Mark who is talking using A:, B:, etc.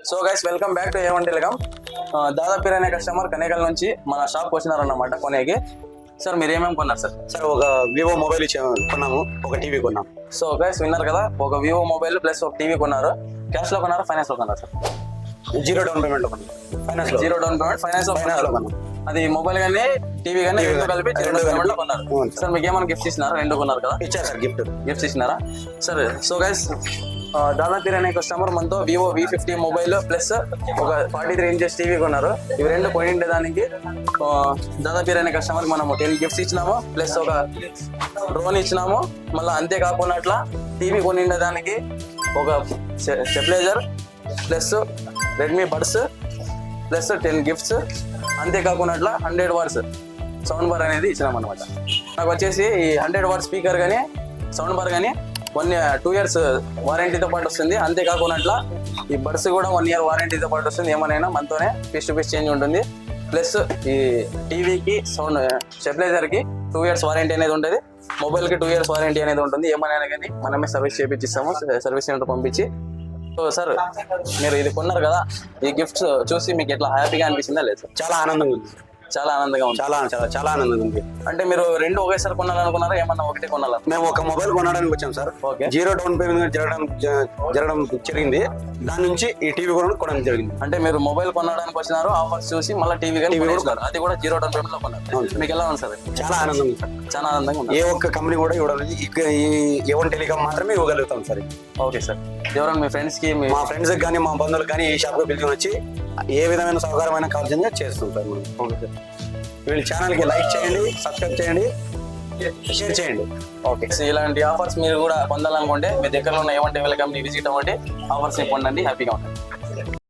A: So guys welcome back to A1 telecom. దాదాపు అనే customer Kanekal నుంచి మన షాప్ వచ్చినారన్నమాట కొనేకి. సార్ మీరు ఏమేమి కొన్నారు సార్?
B: సార్ ఒక వివో మొబైల్ కొన్నాము, ఒక టీవీ కొన్నాము.
A: సో గైస్ విన్నారు కదా, ఒక వివో మొబైల్ ప్లస్ ఒక టీవీ కొన్నారు. క్యాష్ లో కొన్నారా, ఫైనాన్స్ లో కొన్నారు సార్?
B: జీరో డౌన్ పేమెంట్ లో కొన్నాం. ఫైనాన్స్ లో
A: జీరో డౌన్ పేమెంట్, ఫైనాన్స్ లో కొన్నారు. అది మొబైల్ కానీ టీవీ కానీ రెండు కలిపి జీరో డౌన్ పేమెంట్ లో కొన్నారు. సార్ మీకు ఏమైనా గిఫ్ట్స్ ఇచ్చినారా? రెండు కొన్నారు కదా,
B: ఇచ్చారు సార్
A: గిఫ్ట్స్ ఇచ్చినారా సార్? సో గైస్ దాదాపు అనే కస్టమర్ మనతో వివో V50 మొబైల్ ప్లస్ ఒక 43 ఇంచెస్ టీవీ కొన్నారు. ఇవి రెండు కొనిండే దానికి దాదాపు అనే కస్టమర్ మనం 10 గిఫ్ట్స్ ఇచ్చినాము, ప్లస్ ఒక డ్రోన్ ఇచ్చినాము. మళ్ళీ అంతేకాకుండా అట్లా టీవీ కొనిండే దానికి ఒక stabiliser plus Redmi buds plus 10 gifts. అంతేకాకుండా అట్లా 100 వాట్స్ సౌండ్ బార్ అనేది ఇచ్చినాం అనమాట. నాకు వచ్చేసి ఈ 100 వాట్ స్పీకర్ కానీ సౌండ్ బార్ కానీ 2 years వారంటీతో పాటు వస్తుంది. అంతేకాకుండా అట్లా ఈ బడ్స్ కూడా 1 year వారంటీతో పాటు వస్తుంది. ఏమైనా మనతోనే పీస్ టు పీస్ చేంజ్ ఉంటుంది. ప్లస్ ఈ టీవీకి సౌండ్ స్టెబిలైజర్కి 2 years వారంటీ అనేది ఉంటుంది. మొబైల్కి 2 years వారంటీ అనేది ఉంటుంది. ఏమైనా కానీ మనమే సర్వీస్ చేయించిస్తాము, సర్వీస్ సెంటర్ పంపించి. సో సార్ మీరు ఇది కొన్నారు కదా, ఈ గిఫ్ట్స్ చూసి మీకు ఎట్లా హ్యాపీగా అనిపించిందా లేదు సార్?
B: చాలా ఆనందంగా ఉంది.
A: చాలా ఆనందంగా ఉంది.
B: చాలా ఆనందంగా ఉంది.
A: అంటే మీరు రెండు ఒకేసారి కొనాలనుకున్నారా, ఏమన్నా ఒకటి కొనాలా?
B: మేము ఒక మొబైల్ కొనడానికి వచ్చాం sir.
A: Okay.
B: Zero down payment జరగడం జరిగింది. దాని నుంచి ఈ టీవీ కొనడం జరిగింది.
A: అంటే మీరు మొబైల్ కొనడానికి వచ్చినారు, ఆఫర్స్ చూసి మళ్ళీ టీవీ కూడా అది కూడా జీరో డౌన్ పేమెంట్ లో కొన్నారు. మీకు ఎలా ఉంది సార్?
B: చాలా ఆనందంగా ఉంది సార్.
A: చాలా ఆనందంగా ఉంది.
B: ఏ ఒక్క కంపెనీ కూడా ఇవ్వడం, ఈ A1 టెలికామ్ మాత్రమే ఇవ్వగలుగుతాం సార్.
A: Okay sir. ఎవరైనా మీ ఫ్రెండ్స్ కి,
B: మా ఫ్రెండ్స్ కానీ మా బంధువులకు కానీ ఈ షాప్ లో పిలుచుకొని వచ్చి ఏ విధమైన సౌకర్యమైన కావాల్సిందిగా చేస్తాం సార్ మనం.
A: Okay sir.
B: వీళ్ళ ఛానల్కి లైక్ చేయండి, సబ్స్క్రైబ్ చేయండి, షేర్ చేయండి.
A: ఓకే. సో ఇలాంటి ఆఫర్స్ మీరు కూడా పొందాలనుకుంటే మీ దగ్గర ఉన్న A1 టెలికామ్ ని విజిట్ అవ్వండి, ఆఫర్స్ ని పొందండి, హ్యాపీగా ఉండండి.